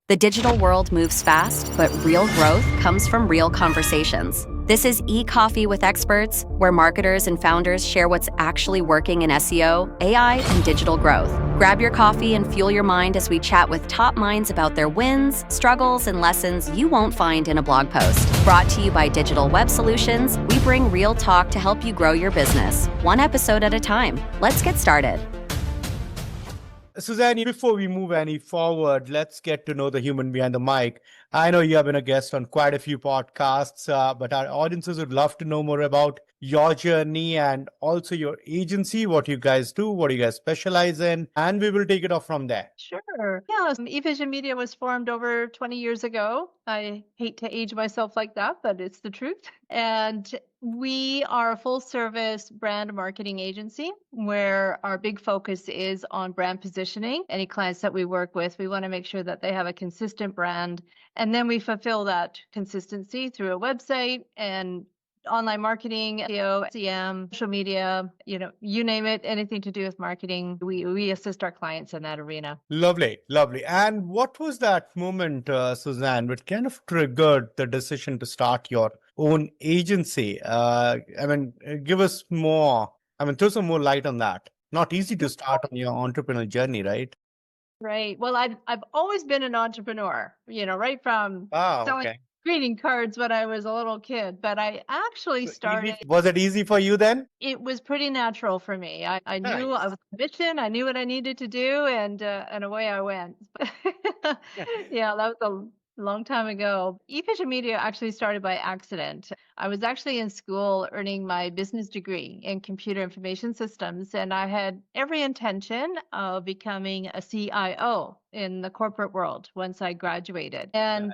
The digital world moves fast, but real growth comes from real conversations. This is eCoffee with Experts, where marketers and founders share what's actually working in SEO, AI, and digital growth. Grab your coffee and fuel your mind as we chat with top minds about their wins, struggles, and lessons you won't find in a blog post. Brought to you by Digital Web Solutions, we bring real talk to help you grow your business, one episode at a time. Let's get started. Suzanne, before we move any forward, let's get to know the human behind the mic. I know you have been a guest on quite a few podcasts, but our audiences would love to know more about your journey and also your agency, what you guys do, what you guys specialize in, and we will take it off from there. Sure. Yeah, eVision Media was formed over 20 years ago. I hate to age myself like that, but it's the truth. And we are a full service brand marketing agency where our big focus is on brand positioning. Any clients that we work with, we want to make sure that they have a consistent brand. And then we fulfill that consistency through a website and online marketing, SEO, SEM, social media, you name it, anything to do with marketing. We assist our clients in that arena. Lovely, lovely. And what was that moment, Suzanne, which kind of triggered the decision to start your own agency? Give us more, throw some more light on that. Not easy to start on your entrepreneurial journey, right? Right. Well, I've always been an entrepreneur, right from selling Okay. greeting cards when I was a little kid. But I actually started, Was it easy for you then? it was pretty natural for me. I knew I Nice. was a mission. I knew what I needed to do, and away I went. Yeah, that was a long time ago. eVision Media actually started by accident. I was actually in school earning my business degree in computer information systems, and I had every intention of becoming a CIO in the corporate world once I graduated. And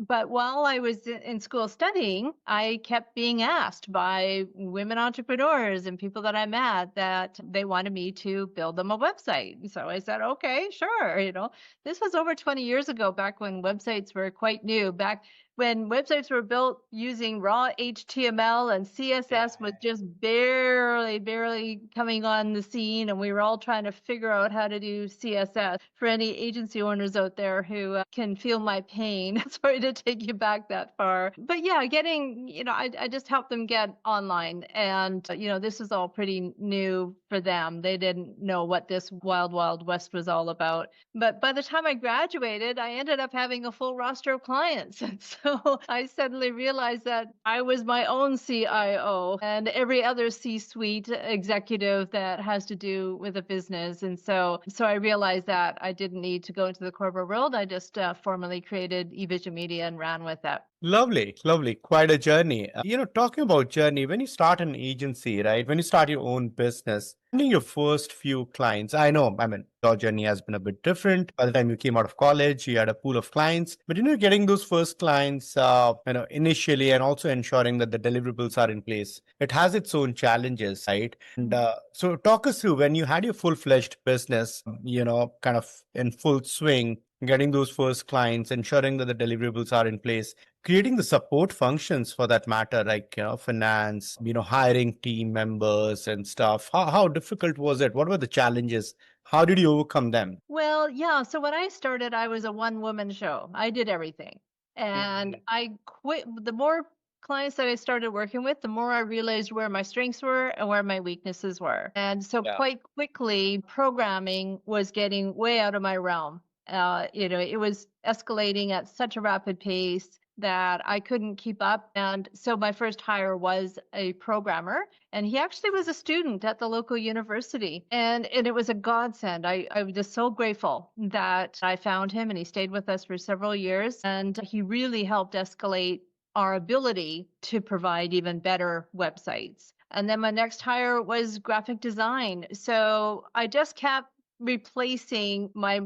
but while I was in school studying, I kept being asked by women entrepreneurs and people that I met that they wanted me to build them a website. So I said, okay, sure. This was over 20 years ago, back when websites were quite new, back when websites were built using raw HTML and CSS was just barely coming on the scene. And we were all trying to figure out how to do CSS. For any agency owners out there who can feel my pain, sorry to take you back that far. But yeah, I just helped them get online. And, this is all pretty new for them. They didn't know what this wild, wild west was all about. But by the time I graduated, I ended up having a full roster of clients. And so I suddenly realized that I was my own CIO and every other C-suite executive that has to do with a business. And so I realized that I didn't need to go into the corporate world. I just formally created eVision Media and ran with that. Lovely, lovely. Quite a journey. Talking about journey, when you start an agency, right? When you start your own business, finding your first few clients, your journey has been a bit different. By the time you came out of college, you had a pool of clients, but getting those first clients, initially, and also ensuring that the deliverables are in place, it has its own challenges, right? And so talk us through when you had your full-fledged business, kind of in full swing, getting those first clients, ensuring that the deliverables are in place, creating the support functions for that matter, like finance, hiring team members and stuff. How difficult was it? What were the challenges? How did you overcome them? Well, yeah. So when I started, I was a one-woman show. I did everything. And I quit. The more clients that I started working with, the more I realized where my strengths were and where my weaknesses were. And so quite quickly, programming was getting way out of my realm. It was escalating at such a rapid pace that I couldn't keep up. And so my first hire was a programmer, and he actually was a student at the local university. And it was a godsend. I was just so grateful that I found him, and he stayed with us for several years. And he really helped escalate our ability to provide even better websites. And then my next hire was graphic design. So I just kept replacing my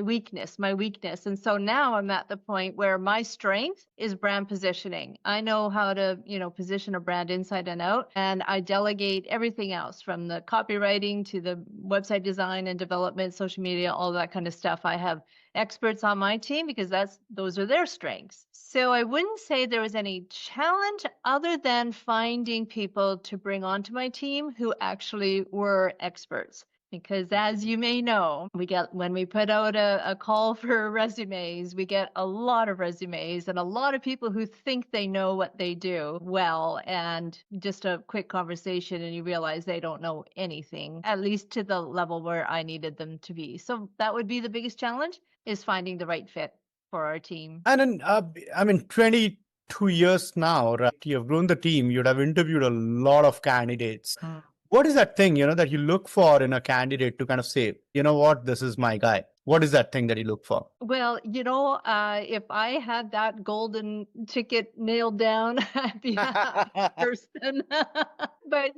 weakness. And so now I'm at the point where my strength is brand positioning. I know how to position a brand inside and out, and I delegate everything else from the copywriting to the website design and development, social media, all that kind of stuff. I have experts on my team because those are their strengths. So I wouldn't say there was any challenge other than finding people to bring onto my team who actually were experts. Because as you may know, when we put out a call for resumes, we get a lot of resumes and a lot of people who think they know what they do well. And just a quick conversation and you realize they don't know anything, at least to the level where I needed them to be. So that would be the biggest challenge, is finding the right fit for our team. And then, 22 years now, right? You've grown the team. You'd have interviewed a lot of candidates. What is that thing, that you look for in a candidate to kind of say, you know what, this is my guy? What is that thing that you look for? Well, if I had that golden ticket nailed down, I'd be a happy person. But,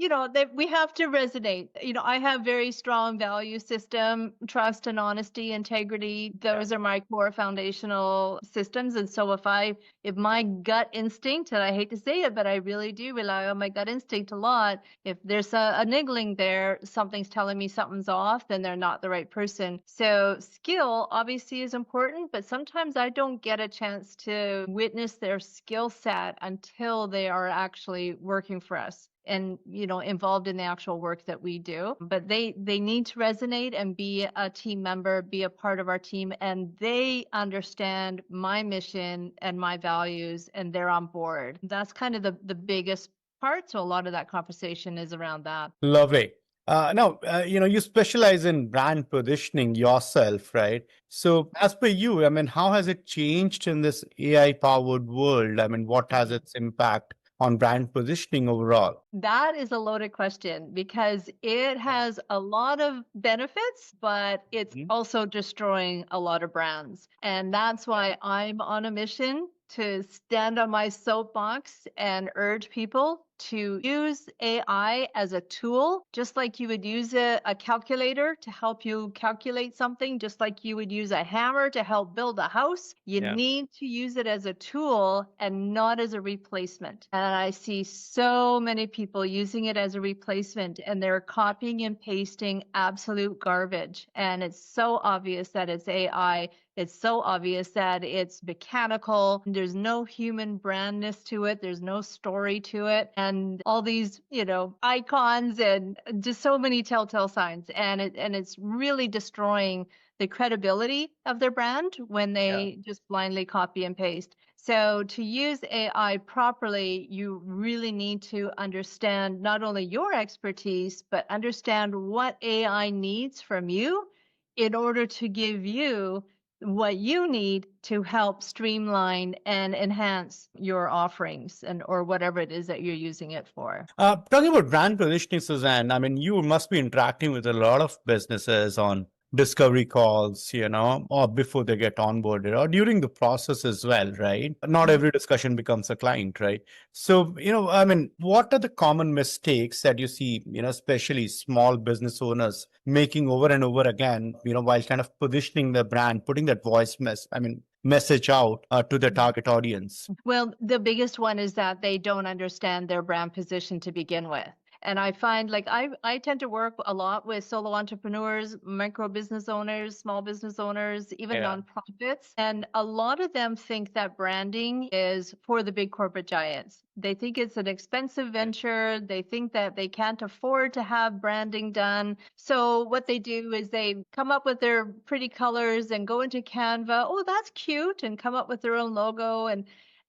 we have to resonate. I have very strong value system, trust and honesty, integrity. Those are my core foundational systems. And so if my gut instinct, and I hate to say it, but I really do rely on my gut instinct a lot. If there's a niggling there, something's telling me something's off, then they're not the right person. So skill obviously is important, but sometimes I don't get a chance to witness their skill set until they are actually working for us and involved in the actual work that we do. But they need to resonate and be a team member, be a part of our team, and they understand my mission and my values, and they're on board. That's kind of the biggest part. So a lot of that conversation is around that. Lovely. Now, you specialize in brand positioning yourself, right? So as per you, how has it changed in this AI-powered world? What has its impact on brand positioning overall? That is a loaded question because it has a lot of benefits, but it's also destroying a lot of brands. And that's why I'm on a mission to stand on my soapbox and urge people to use AI as a tool, just like you would use a calculator to help you calculate something, just like you would use a hammer to help build a house. You need to use it as a tool and not as a replacement. And I see so many people using it as a replacement, and they're copying and pasting absolute garbage. And it's so obvious that it's AI. It's so obvious that it's mechanical. There's no human brandness to it. There's no story to it. And all these, icons and just so many telltale signs. And it's really destroying the credibility of their brand when they just blindly copy and paste. So to use AI properly, you really need to understand not only your expertise, but understand what AI needs from you in order to give you what you need to help streamline and enhance your offerings or whatever it is that you're using it for. Talking about brand positioning, Suzanne, you must be interacting with a lot of businesses on discovery calls, or before they get onboarded or during the process as well, right? Not every discussion becomes a client, right? So, what are the common mistakes that you see, especially small business owners making over and over again, while kind of positioning the brand, putting that message out to the target audience? Well, the biggest one is that they don't understand their brand position to begin with. And I find I tend to work a lot with solo entrepreneurs, micro business owners, small business owners, even nonprofits. And a lot of them think that branding is for the big corporate giants. They think it's an expensive venture. They think that they can't afford to have branding done. So what they do is they come up with their pretty colors and go into Canva. Oh, that's cute. And come up with their own logo.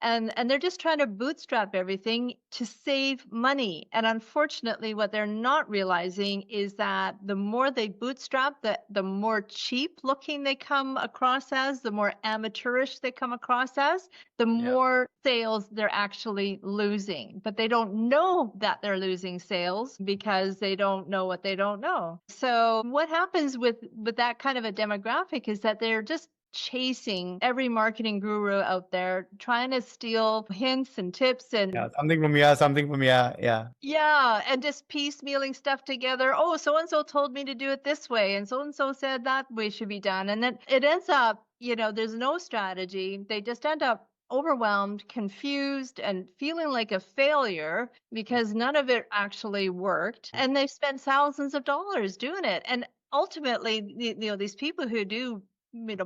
And they're just trying to bootstrap everything to save money. And unfortunately, what they're not realizing is that the more they bootstrap, the more cheap looking they come across as, the more amateurish they come across as, the more sales they're actually losing. But they don't know that they're losing sales because they don't know what they don't know. So what happens with that kind of a demographic is that they're just chasing every marketing guru out there, trying to steal hints and tips and something from here, something from here. and just piecemealing stuff together. Oh, so and so told me to do it this way, and so said that way should be done, and then it ends up, there's no strategy. They just end up overwhelmed, confused, and feeling like a failure because none of it actually worked, and they spent thousands of dollars doing it. And ultimately, these people who do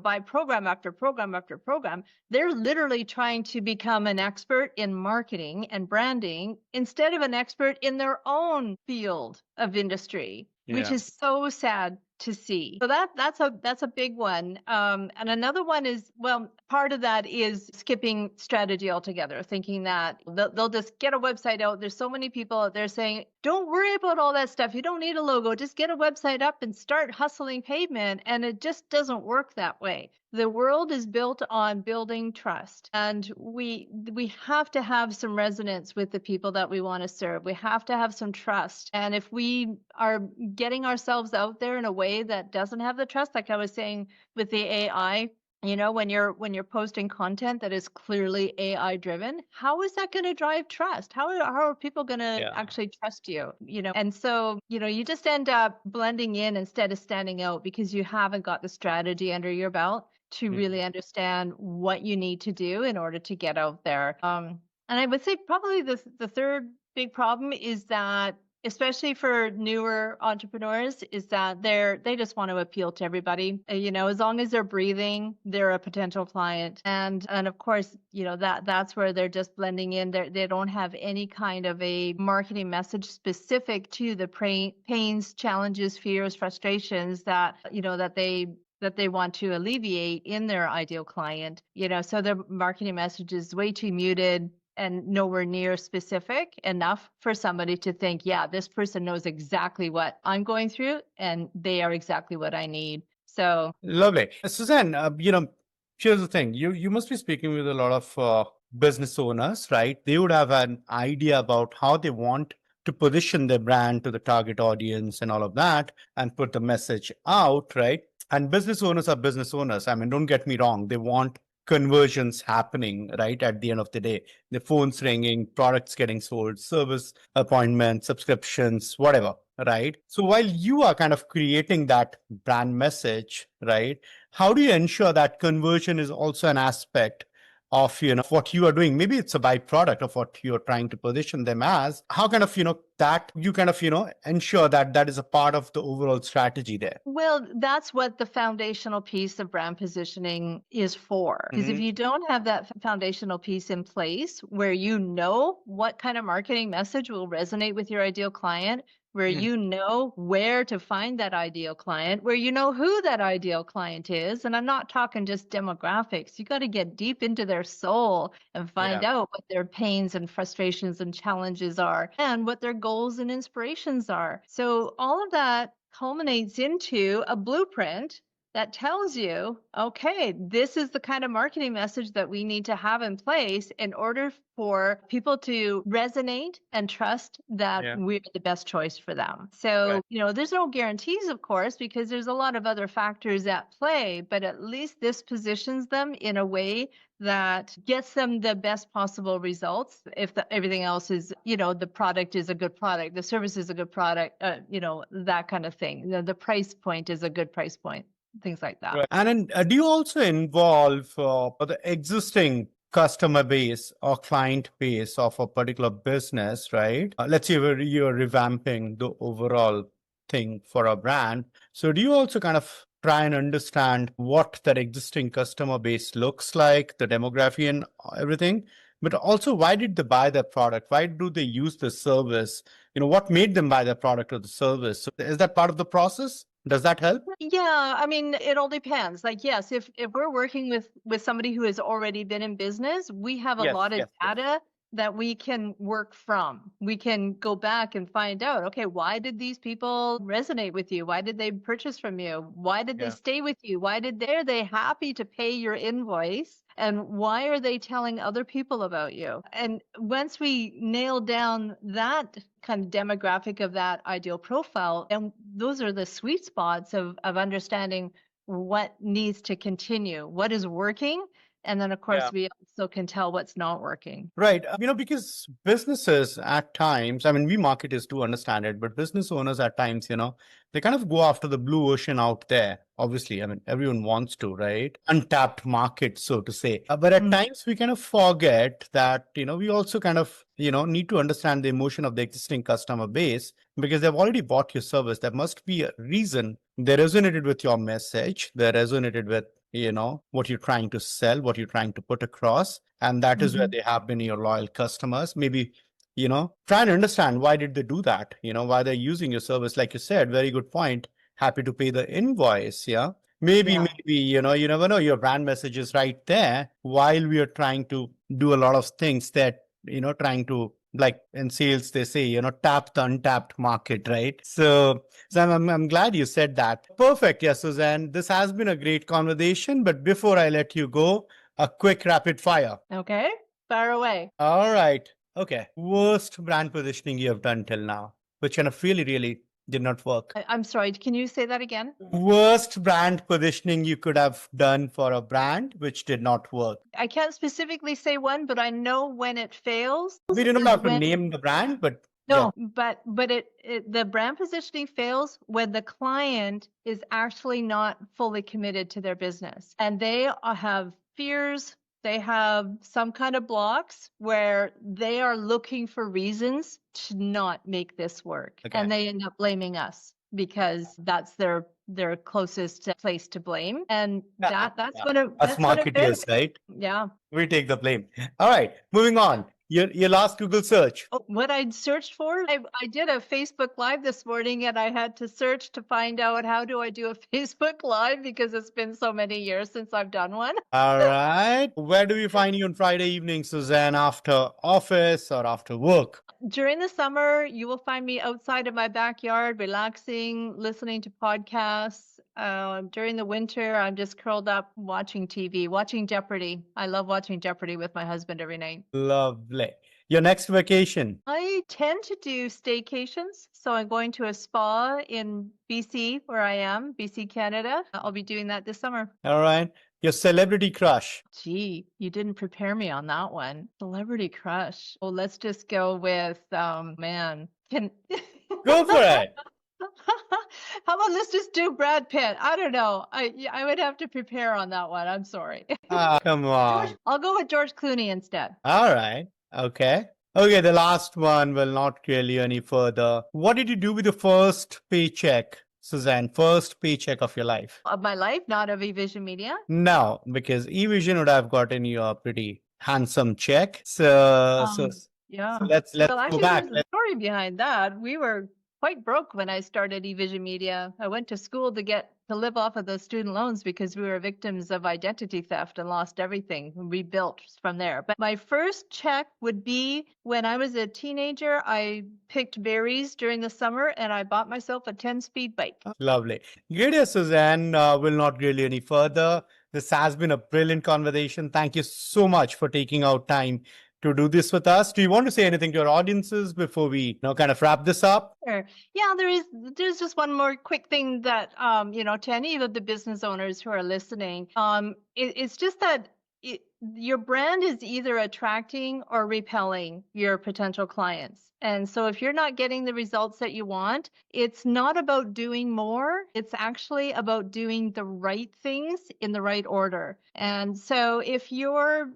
by program after program after program, they're literally trying to become an expert in marketing and branding instead of an expert in their own field of industry. which Yeah. is so sad to see. So that's a big one. And another one is, well, part of that is skipping strategy altogether, thinking that they'll just get a website out. There's so many people out there saying, don't worry about all that stuff. You don't need a logo. Just get a website up and start hustling pavement. And it just doesn't work that way. The world is built on building trust, and we have to have some resonance with the people that we want to serve. We have to have some trust. And if we are getting ourselves out there in a way that doesn't have the trust, like I was saying with the AI, when you're posting content that is clearly AI driven, how is that going to drive trust? How are people going to Yeah. actually trust you? And so, you just end up blending in instead of standing out because you haven't got the strategy under your belt to Mhm. really understand what you need to do in order to get out there. And I would say probably the third big problem is that, especially for newer entrepreneurs, is that they just want to appeal to everybody. As long as they're breathing, they're a potential client. And of course, that's where they're just blending in. They don't have any kind of a marketing message specific to the pains, challenges, fears, frustrations that they want to alleviate in their ideal client. So their marketing message is way too muted and nowhere near specific enough for somebody to think, yeah, this person knows exactly what I'm going through and they are exactly what I need. So Lovely. Suzanne, here's the thing. You must be speaking with a lot of business owners, right? They would have an idea about how they want to position their brand to the target audience and all of that and put the message out, right? And business owners are business owners. I mean, don't get me wrong. They want conversions happening, right? At the end of the day, the phone's ringing, products getting sold, service appointments, subscriptions, whatever, right? So while you are kind of creating that brand message, right? How do you ensure that conversion is also an aspect of what you are doing? Maybe it's a byproduct of what you're trying to position them as. How kind of that you kind of ensure that that is a part of the overall strategy there? well, that's what the foundational piece of brand positioning is for. Because if Hmm. you don't have that foundational piece in place where you know what kind of marketing message will resonate with your ideal client, where you know where to find that ideal client, where you know who that ideal client is. And I'm not talking just demographics. You got to get deep into their soul and find Yeah. out what their pains and frustrations and challenges are and what their goals and inspirations are. So all of that culminates into a blueprint that tells you, okay, this is the kind of marketing message that we need to have in place in order for people to resonate and trust that Yeah. we're the best choice for them. So, Right. there's no guarantees, of course, because there's a lot of other factors at play, but at least this positions them in a way that gets them the best possible results. If everything else is, the product is a good product, the service is a good product, that kind of thing. The price point is a good price point, things like that. Right. And then, do you also involve the existing customer base or client base of a particular business, right? Let's say you're revamping the overall thing for a brand. So do you also kind of try and understand what that existing customer base looks like, the demography and everything? But also, why did they buy the product? Why do they use the service? What made them buy the product or the service? So is that part of the process? Does that help? Yeah, I mean, it all depends. Like, yes, if we're working with somebody who has already been in business, we have a Yes, lot of yes, yes. data that we can work from. We can go back and find out, okay, why did these people resonate with you? Why did they purchase from you? Why did they Yeah. stay with you? Are they happy to pay your invoice? And why are they telling other people about you? And once we nail down that kind of demographic of that ideal profile, and those are the sweet spots of understanding what needs to continue, what is working. And then, of Yeah. course, we also can tell what's not working. Right. Because businesses at times, I mean, we marketers do understand it, but business owners at times, they kind of go after the blue ocean out there. Obviously, I mean, everyone wants to, right? Untapped market, so to say. But at Mm. times we kind of forget that, we also kind of, need to understand the emotion of the existing customer base because they've already bought your service. There must be a reason they resonated with your message. They resonated with what you're trying to sell, what you're trying to put across. And that is where Mhm. they have been your loyal customers. Maybe trying to understand why did they do that, why they're using your service. Like you said, very good point. Happy to pay the invoice. Yeah. Maybe, Yeah. you never know, your brand message is right there while we are trying to do a lot of things that, trying to, like in sales, they say, tap the untapped market, right? So I'm glad you said that. Perfect. Yeah, Suzanne, this has been a great conversation. But before I let you go, a quick rapid fire. Okay. Fire away. All right. Okay. Worst brand positioning you have done till now, which kind of really, really did not work. I'm sorry. Can you say that again? Worst brand positioning you could have done for a brand which did not work. I can't specifically say one, but I know when it fails. We do not is have to when name the brand, but yeah. No, but the brand positioning fails when the client is actually not fully committed to their business and they have fears. They have some kind of blocks where they are looking for reasons to not make this work. Okay. And they end up blaming us because that's their closest place to blame. And that's Yeah. when it Us that's when it fails. marketeers, right? Yeah. We take the blame. All right. Moving on. Your last Google search. Oh, what I'd searched for? I did a Facebook Live this morning and I had to search to find out how do I do a Facebook Live because it's been so many years since I've done one. All right. Where do we find you on Friday evening, Suzanne, after office or after work? During the summer, you will find me outside of my backyard, relaxing, listening to podcasts. During the winter, I'm just curled up watching TV, watching Jeopardy. I love watching Jeopardy with my husband every night. Lovely. Your next vacation? I tend to do staycations. So I'm going to a spa in BC, where I am, BC, Canada. I'll be doing that this summer. All right. Your celebrity crush? Gee, you didn't prepare me on that one. Celebrity crush. Well, let's just go with, man. Go for it. How about let's just do Brad Pitt? I don't know. I would have to prepare on that one. I'm sorry. Come on. I'll go with George Clooney instead. All right. Okay. Okay, the last one will not really any further. What did you do with the first paycheck, Suzanne? First paycheck of your life? Of my life, not of eVision Media. No, because eVision would have gotten you a pretty handsome check. Yeah. So let's Well, go actually, back. there's a story behind that. We were quite broke when I started eVision Media. I went to school to live off of those student loans because we were victims of identity theft and lost everything and rebuilt from there. But my first check would be when I was a teenager. I picked berries during the summer and I bought myself a 10-speed bike. Lovely. Good, dear Suzanne. Will not really any further. This has been a brilliant conversation. Thank you so much for taking out time to do this with us. Do you want to say anything to your audiences before we kind of wrap this up? Sure. Yeah, there's just one more quick thing that to any of the business owners who are listening, it's just that your brand is either attracting or repelling your potential clients. And so if you're not getting the results that you want, it's not about doing more. It's actually about doing the right things in the right order. And so if you're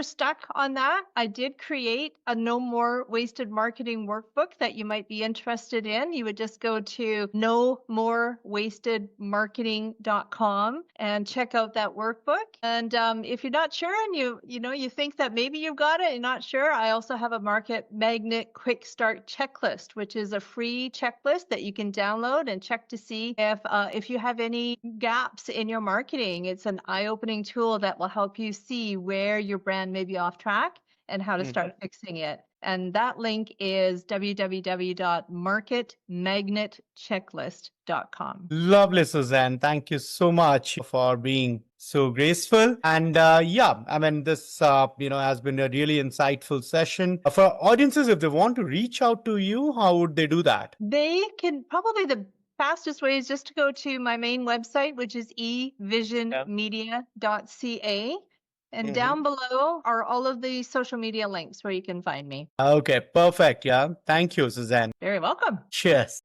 stuck on that, I did create a No More Wasted Marketing workbook that you might be interested in. You would just go to nomorewastedmarketing.com and check out that workbook. And if you're not sure and you think that maybe you've got it, you're not sure, I also have a Market Magnet Quick Start Checklist, which is a free checklist that you can download and check to see if you have any gaps in your marketing. It's an eye-opening tool that will help you see where your brand may be off track and how to start fixing it. And that link is www.marketmagnetchecklist.com. Lovely, Suzanne. Thank you so much for being so graceful. And this, has been a really insightful session. For audiences, if they want to reach out to you, how would they do that? They can probably the fastest way is just to go to my main website, which is evisionmedia.ca. And down below are all of the social media links where you can find me. Okay, perfect. Yeah. Thank you, Suzanne. Very welcome. Cheers.